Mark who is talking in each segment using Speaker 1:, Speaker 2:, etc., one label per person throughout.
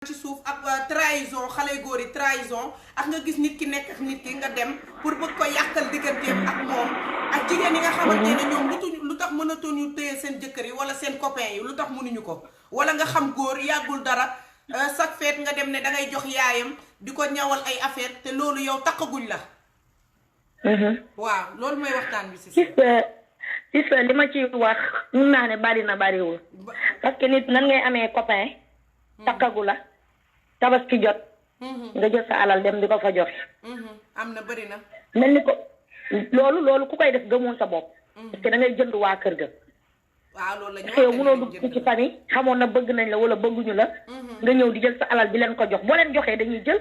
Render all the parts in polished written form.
Speaker 1: ci suuf ak trahison xale góor yi trahison ak nga gis nit ki nekk ak nit ki nga dem pour bëgg ko yàqal digganteem ak moom ak jigéen yi nga xamante ne ñoom lu tax mënatuñu téye seen jëkkër yi wala seen copain yi lu tax mënuñu ko wala nga xam góor yàggul dara chaque fête nga dem ne dangay jox yaayam di ko ñawal ay affaire te loolu yow takkaguñ la waaw loolu mooy waxtaan bi
Speaker 2: si li ma ci wax mun naa ne bari na bariwul parce que nit nan ngay amee copain takkagu la tabaski jot nga jël sa alal dem di ko fa joxe
Speaker 1: am na bari na
Speaker 2: mel ni ko loolu ku koy def gëmoon sa bopp parce que da ngay jënd waa kër ga
Speaker 1: waaw loolu la ñu
Speaker 2: parce que yow mënoo dugg ci famille xamoon na bëgg nañ la wala bëgguñu la nga ñëw di jël sa alal di leen ko jox boo leen joxee dañuy jël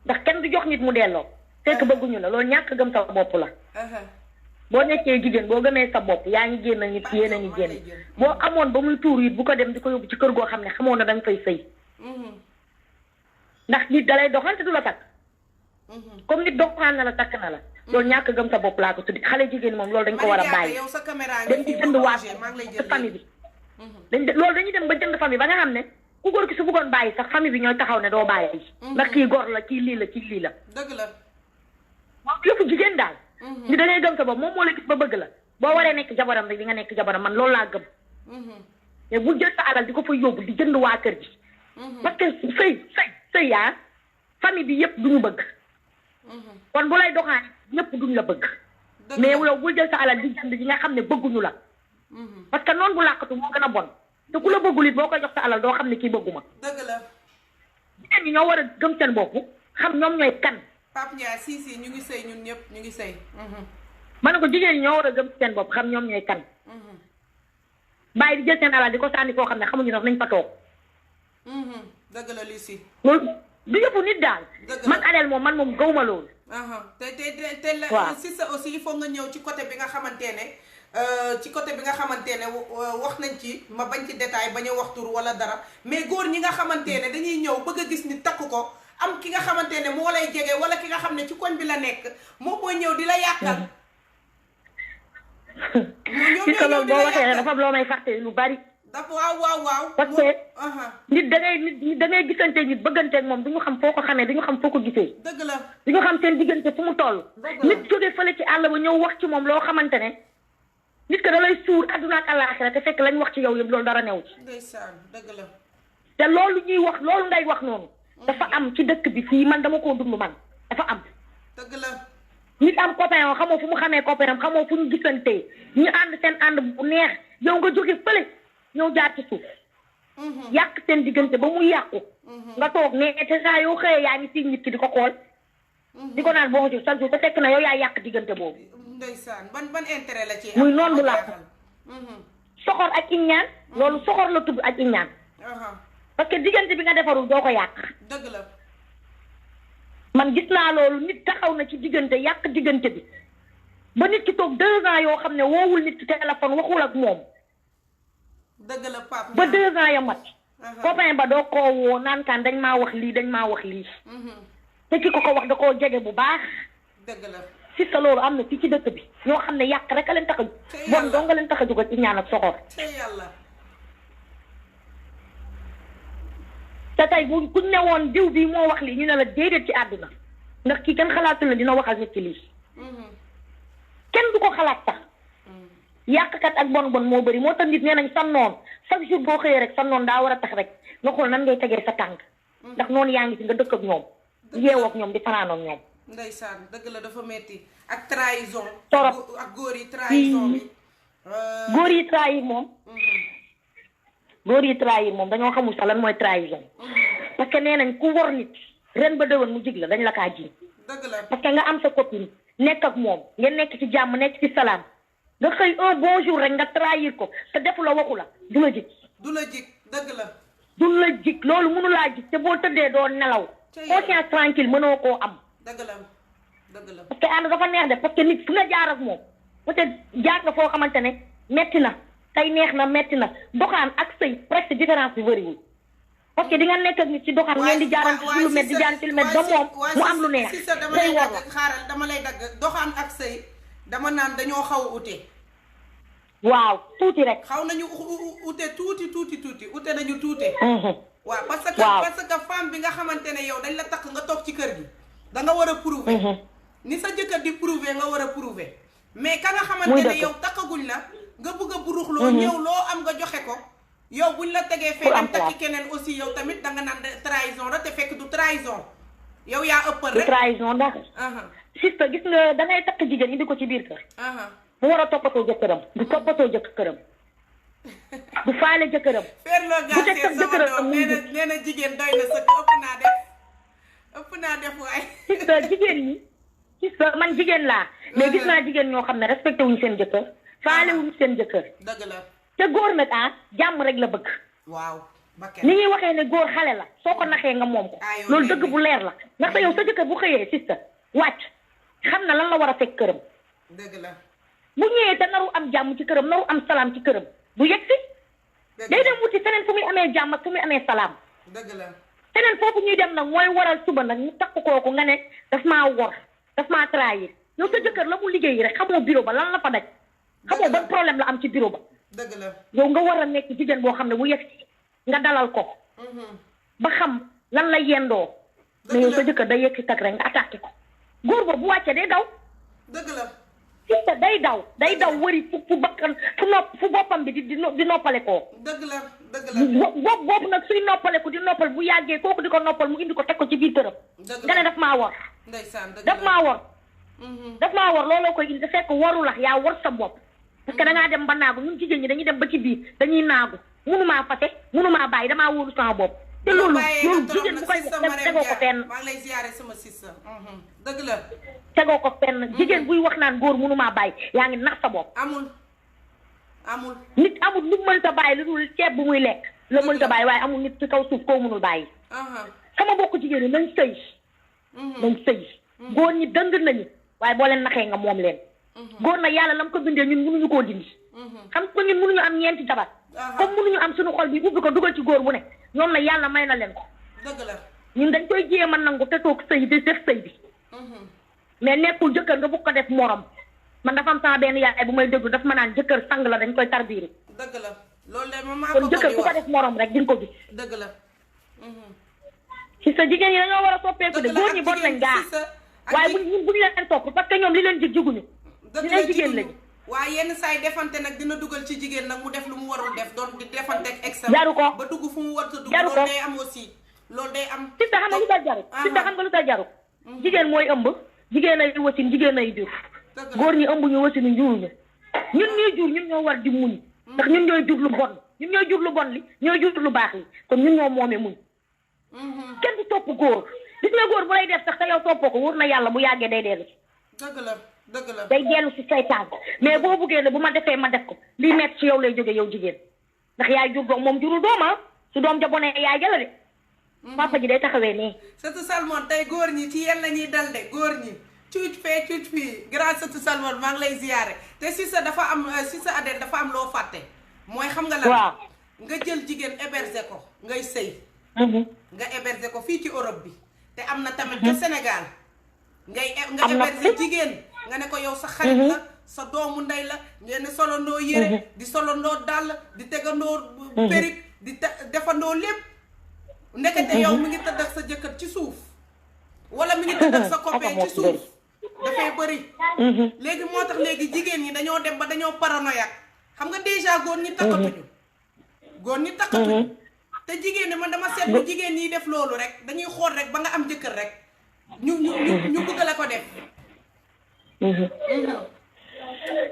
Speaker 2: ndax kenn du jox nit mu delloo fekk bëgguñu la loolu ñàkk gëm sa bopp la boo nekkee jigéen boo gëmee sa bopp yaa ngi génn nit yéen a ngi génn boo amoon ba muy tuur it bu ko dem di ko yóbbu ci kër goo xam ne xamoon na da nga fay sëy ndax nit dalay doxal te du la takk comme nit doxaan na la takk na la loolu ñàkk gëm sa bopp laa ko tuddi xale jigéen moom loolu dañ ko war a bàyyi dem ci jënd waat ci famille bi loolu dañuy dem ba jënd famille ba nga xam ne ku góor ki su bëggoon bàyyi sax famille bi ñooy taxaw ne doo bàyyi ndax kii góor la kii lii la kii lii la
Speaker 1: dëgg la
Speaker 2: moom yëfu jigéen daal ni da ngay gëm sa bopp moom moo la gis ba bëgg la boo waree nekk jabaram rek di nga nekk jabaram man loolu laa gëm mais bu jël sa alal di ko fa yóbbu di jënd waa kër gi parce que sëy yaa famille bi yëpp duñu bëgg kon bu lay doxaan ñëpp duñ la bëgg mais yow bul jël sa alal di jënd di nga xam ne bëgguñu la parce que noonu bu làqatu moo gën a bon te ku la bëggul it boo koy jox sa alal doo xam ne kii bëgguma
Speaker 1: dëgg la
Speaker 2: jigéen ñi ñoo war a gëm seen bopp xam ñoom ñooy kan
Speaker 1: Pape Ndiaye si ñu ngi sëy ñun ñëpp ñu ngi sëy
Speaker 2: ma ne ko jigéen ñi ñoo war a gëm seen bopp xam ñoom ñooy kan bàyyi di jël seen alal di ko sànni koo xam ne xamuñu ndax nañ fa toog
Speaker 1: dëgg la lii si
Speaker 2: loolu du yëpp nit daal man Adel moom man moom gawma loolu
Speaker 1: te la si sa aussi il faut nga ñëw ci côté bi nga xamante ne wax nañ ci ma bañ ci détail bañ a wax tur wala dara mais góor ñi nga xamante ne dañuy ñëw bëgg a gis ni takk ko am ki nga xamante ne moo lay jege wala ki nga xam ne ci koñ bi la nekk moom mooy ñëw di la yàqal
Speaker 2: ci sa loolu boo waxee dafa am loo may fàtte lu bari
Speaker 1: dafa waaw
Speaker 2: parce que nit da ngay gisante nit bëgganteeg moom du ñu xam foo ko xamee du ñu xam foo ko gisee
Speaker 1: dëgg la
Speaker 2: du ñu xam seen diggante fu mu toll nit jógee fële ci àll ba ñëw wax ci moom loo xamante ne nit ko da lay suur adduna ak àllaaxira te fekk lañ wax ci yow yëpp loolu dara new ci
Speaker 1: ndeysaan dëgg la
Speaker 2: te loolu ñuy wax loolu ngay wax noonu dafa am ci dëkk bi fii man dama koo dund man dafa am
Speaker 1: dëgg la
Speaker 2: nit am copain yoo xamoo fu mu xamee copain am xamoo fu ñu gisantee ñu ànd seen ànd bu neex yow nga jóge fële ñëw jaar ci suuf yàq seen diggante ba mu yàqu nga toog ne te saa yoo xëyee yaa ngi si nit ki di ko xool di ko naan bonjour chaque jour te fekk na yow yaa yàq diggante boobu
Speaker 1: ndeysaan ban intérêt la ci
Speaker 2: muy noonu bu làq soxor ak iññaan loolu soxor la tudd ak iññaan parce que diggante bi nga defarul doo ko yàq
Speaker 1: dëgg la
Speaker 2: man gis naa loolu nit taxaw na ci diggante yàq diggante bi ba nit ki toog 2 ans yoo xam ne woowul nit ki téléphone waxul ak moom
Speaker 1: dëgg la Pape
Speaker 2: ba 2 ans ya mat copain ba doo koo woo naan kaan dañ maa wax lii te ki ko wax da koo jege bu baax
Speaker 1: dëgg la
Speaker 2: si sa loolu am na fii ci dëkk bi ñoo xam ne yàq rek a leen tax a bon doo nga leen tax a jóg ci ñaan ak soxor te tey kuñ ne woon diw bii moo wax lii ñu ne la déedéet ci àdduna ndax kii kenn xalaatul la dina waxal nit ci lii kenn du ko xalaat sax yàqkat ak bon moo bëri moo tax nit nee nañ sa noon chaque jour boo xëyee rek sa noon daa war a tax rek nga xool nan ngay tegee sa tànk ndax noonu yaa ngi si nga dëkk ak ñoom yeewoo ak ñoom di fanaan ak ñoom
Speaker 1: ndeysaan dëgg la dafa metti ak trahison
Speaker 2: torop
Speaker 1: ak góor yi trahison bi
Speaker 2: góor yi trahir moom góor yi trahir moom dañoo xamul sax lan mooy trahison parce que nee nañ ku wor nit ren ba déwén mu jig la dañ la kaa ji
Speaker 1: dëgg la
Speaker 2: parce que nga am sa copine nekk ak moom ngeen nekk ci jàmm nekk ci salaam nga xëy un bon jour rek nga trahir ko te defu la waxu la du la jig
Speaker 1: dëgg la
Speaker 2: du la jig loolu mënu laa jig te boo tëddee doo nelaw conscience tranquille mënoo koo am
Speaker 1: dëgg la
Speaker 2: parce que ànd dafa neex de parce que nit fu nga jaar ak moom peut-être jaar nga foo xamante ne metti na tey neex na metti na doxaan ak sëy presque différence bi bëriwul parce que di nga nekk ak nit ci doxaan ngeen di jaaran ci kilomètre di jaan kilomètre ba moom mu am lu neex sëy war la
Speaker 1: xaaral dama lay dagg doxaan ak sëy dama naan dañoo xaw a ute
Speaker 2: waaw tuuti rek
Speaker 1: xaw nañu ute tuuti ute nañu tuute waaw parce que femme bi nga xamante ne yow dañ la takk nga toog ci kër gi da nga war a prouver ni sa jëkkër di prouver nga war a prouver mais ka nga xamante ne yow takkaguñ la nga bëgg a buruxloo ñëw loo am nga joxe ko yow buñ la tegee fee dem takki keneen aussi yow tamit danga naan trahison la te fekk du trahison yow yaa ëppal rek
Speaker 2: du trahison ndax sista gis nga dangay takk jigéen indi ko ci biir kër mu war a toppatoo jëkkëram du toppatoo jëkkëram du faale jëkkëram
Speaker 1: bu teg sax jëkkëram nee na jigéen doy na sëkk ëpp naa def waaye
Speaker 2: sista jigéen ñi sista man jigéen laa mais gis naa jigéen ñoo xam ne respecté wuñu seen jëkkër faale wuñu seen jëkkër
Speaker 1: dëgg la
Speaker 2: te góor nag jàmm rek la bëgg
Speaker 1: waaw
Speaker 2: ni ñuy waxee ne góor xale la soo ko naxee nga moom ko loolu dëgg bu leer la ndax yow sa jëkkër bu xëyee sista wàcc xam na lan la war a fekk këram
Speaker 1: dëgg la
Speaker 2: bu ñëwee te naru am jàmm ci këram naru am salaam ci këram du yegg si day dem wuti feneen fu muy amee jàmm ak fu muy amee salaam
Speaker 1: dëgg la
Speaker 2: feneen foofu ñuy dem nag mooy waral suba nag ñu takk kooku nga ne daf maa wor daf maa trahir yow sa jëkkër la mu liggéey rek xamoo bureau ba lan la fa daj xamoo ban problème la am ci bureau ba
Speaker 1: dëgg la
Speaker 2: yow nga war a nekk jigéen boo xam ne bu yegg si nga dalal ko ba xam lan la yendoo mais yow sa jëkkër day yegg si tag rek nga attaqué ko góor ba bu wàccee day daw
Speaker 1: dëgg la
Speaker 2: sista day daw wëri fu bakkan fu boppam bi di noppale koo
Speaker 1: dëgg la
Speaker 2: boobu nag suy noppale ko di noppal bu yàggee kooku di ko noppal mu indi ko teg ko ci biir këram nga ne daf maa war daf maa war looloo koy indi fekk waru la yaa war sa bopp parce que dangaa dem ba naagu ñun jigéen ñi dañuy dem ba ci biir dañuy naagu munumaa fase munumaa bàyyi damaa wóolu sama bopp te loolu jigéen bu koy wax tegoo ko fenn
Speaker 1: maa ngi lay ziare sama sister dëgg la
Speaker 2: tegoo ko fenn jigéen buy wax naan góor munumaa bàyyi yaa ngi nax sa bopp
Speaker 1: amul
Speaker 2: nit amul nit mënta bàyyi lu dul ceeb bu muy lekk la mënta bàyyi waaye amul nit ci kaw suuf koo mënul bàyyi sama bokk jigéen ñi nañ sëy góor ñi dëng nañu waaye boo leen naxee nga moom leen góor na yàlla lam ko bindee ñun mënuñu koo dindi xam ko ñun mënuñu am ñeenti jabar comme mënuñu am suñu xol bi ubbi ko dugal ci góor bu ne ñoom na yàlla may na leen ko
Speaker 1: dëgg la
Speaker 2: ñun dañ koy jéem a nangu te toog sëy di def sëy bi mais nekkul jëkkër nga bugg ko def morom man dafa am sama benn yaay bu may déglu daf ma naan jëkkër sang la dañ koy tarbiiri
Speaker 1: dëgg la loolu de maman
Speaker 2: kon jëkkër ku ko def morom rek di nga ko gis
Speaker 1: dëgg la
Speaker 2: si sa jigéen ñi dañoo war a soppeeku de góor ñi bon nañ gaa waaye buñu leen topp parce que ñoom li leen jig juguñu li leen jigéen lañu
Speaker 1: waaye yenn saa yi defante nag dina dugal ci jigéen nag mu def lu mu warul def doon di defante ak exam
Speaker 2: jaru ko
Speaker 1: ba dugg fu mu war a dugg loolu day am aussi loolu day am
Speaker 2: si xam nga lu tax jaru si xam nga lu tax jaru jigéen mooy ëmb jigéen ay wasin jigéen ay jur góor ñi ëmb ñu wasinu njuruñu ñun ñuy jur ñun ñoo war di muñ ndax ñun ñooy jur lu bon ñun ñooy jur lu bon li ñooy jur lu baax li kon ñun ñoo moomee muñ kenn du topp góor gis nga góor bu lay def sax te yow toppoo ko wóor na yàlla bu yàggee day dellu si
Speaker 1: dëgg la
Speaker 2: day dellu si saytaan mais boo buggee ne bu ma defee ma def ko lii metti ci yow lay jóge yow jigéen ndax yaay jur doom moom jurul dooma su doom ja bonee yaay jala de papa ji day taxawee nii
Speaker 1: surtout Salmon tey góor ñi ci yéen la ñuy dal de góor ñi cuuc fii grand surtout Salmon maa ngi lay ziyaare te si sa dafa am si sa Adel dafa am loo fàtte mooy xam nga lan nga jël jigéen héberger ko ngay sëy nga héberger ko fii ci Europe bi te am na tamit ca Sénégal nga héberger jigéen nga ne ko yow sa xarit la sa doomu ndey la ngeen solondoo yére di solondoo dàll di tegandoo périk di defandoo lépp ndekete yow mi ngi tëdd ak sa jëkkër ci suuf wala mi ngi tëdd ak sa copain ci suuf dafay bëri léegi moo tax léegi jigéen ñi dañoo dem ba dañoo paranoïaque xam nga déjà góor ñi takkatuñu te jigéen ñi man dama seetlu jigéen ñi def loolu rek dañuy xool rek ba nga am jëkkër rek ñu bëgg la ko def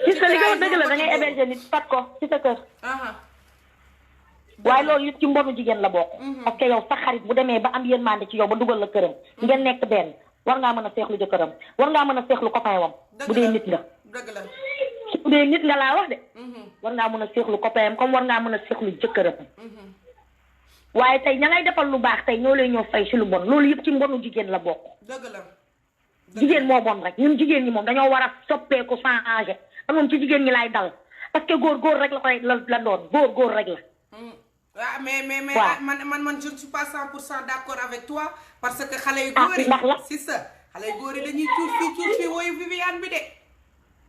Speaker 2: ci sa li nga wax dëgg la da ngay héberger nit fat ko ci sa kër waaye loolu yëpp ci mbonu jigéen la bokk parce que yow sa xarit bu demee ba am yërmande ci yow ba dugal la këram ngeen nekk benn war ngaa mën a seexlu jëkkëram war ngaa mën a seexlu copain wam bu dee nit nga
Speaker 1: dëgg la
Speaker 2: bu dee nit nga laa wax de war ngaa mën a seexlu copain comme war ngaa mën a seexlu jëkkëram waaye tey ña ngay defal lu baax tey ñoo lay ñoo fay si lu bon loolu yëpp ci mbonu jigéen la bokk
Speaker 1: dëgg la
Speaker 2: jigéen moo bon rek ñun jigéen ñi moom dañoo war a soppeeku changé te moom ci jigéen ñi laay dal parce que góor rek la koy la doon góor rek la
Speaker 1: waaw mais man je ne suis pas 100% d'accord avec toi parce que xale yu góor yi si sa xale yu góor yi dañuy cuur fii woyu Viviane bi de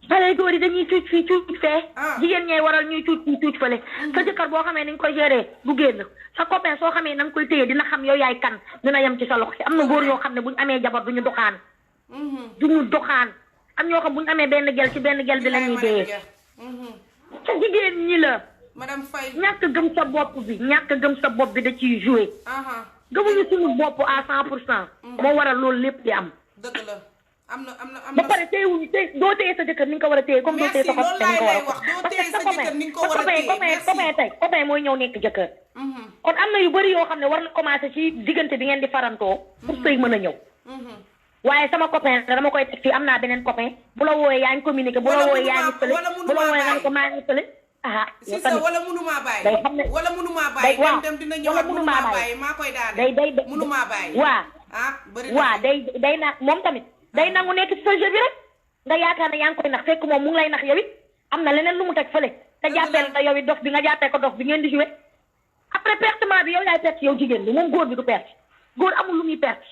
Speaker 2: xale góor yi dañuy cuuc fii cuuc fee.
Speaker 1: Ah.
Speaker 2: jigéen ñee waral ñuy cuuc fii cuuc fële. sa jëkkër boo xamee ni nga koy gérer du génn sa copain soo xamee na nga koy téye dina xam yow yaay kan dina yem ci sa loxo am na góor yoo xam ne buñu amee jabar duñu doxaan. duñu doxaan am ñoo xam buñu amee benn gel ci benn gel bi la ñuy dee. sa jigéen ñi la.
Speaker 1: madame Faye.
Speaker 2: ñàkk gëm sa bopp bi ñàkk gëm sa bopp bi da ciy joué. gëmuñu suñu bopp à 100%. moo waral loolu lépp di am.
Speaker 1: dëgg la am na
Speaker 2: ba pare téyewuñu doo téye sa jëkkër ni nga ko war a téye comme doo téye sa copain ni nga ko war a
Speaker 1: doo téye sa jëkkër ni nga ko war a téye
Speaker 2: copain tey copain mooy ñëw nekk jëkkër. kon am na yu bëri yoo xam ne war na commencé ci diggante bi ngeen di farantoo pour sëy mën a ñëw. waaye sama copain dama koy teg fii am naa beneen copain bu la wooyee yaa ngi communiqué bu la wooyee yaa ngi fële bu la wooyee nga ne ko maa ngi fële.
Speaker 1: si sa wala munumaa bàyyi.
Speaker 2: day xam ne
Speaker 1: wala munumaa bàyyi. dem dina ñëwaat munumaa bàyyi maa koy daane.
Speaker 2: day
Speaker 1: munumaa bàyyi. bëri
Speaker 2: waa day na moom tamit. day nangu nekk ci sa jeu bi rek nga yaakaar ne yaa ngi koy nax fekk moom mu ngi lay nax yow it am na leneen lu mu teg fële te jàppee la yow it dof bi nga jàppee ko dof bi ngeen di joué après pertement bi yow yaay perte yow jigéen bi moom góor bi du perte góor amul lu muy perte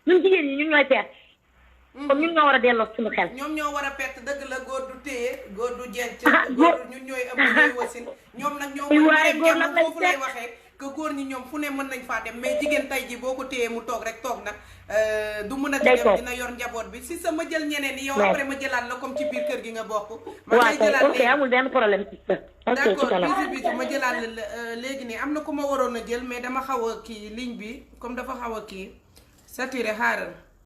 Speaker 2: ñun jigéen ñi ñun ñooy perte kon ñun ñoo war a delloo suñu xel.
Speaker 1: ñoom ñoo war a perte dëgg la góor du téye góor du jenc góor ñun ñooy ëmb ñooy wasin ñoom nag ñoo
Speaker 2: waaye góor nag
Speaker 1: foofu lay waxee que góor ñi ñoom fu ne mën nañ faa dem mais jigéen tey ji boo ko téyee mu toog rek toog nag du mën a dem dina yor njaboot bi si sa ma jël ñeneen yi yow après ma jëlaat la comme ci biir kër gi nga bokk ma lay jëlaat
Speaker 2: ok amul benn problème
Speaker 1: d'accord bi ma jëlaat la léegi nii am na ku ma waroon a jël mais dama xaw a kii ligne bi comme dafa xaw a kii saturé xaaral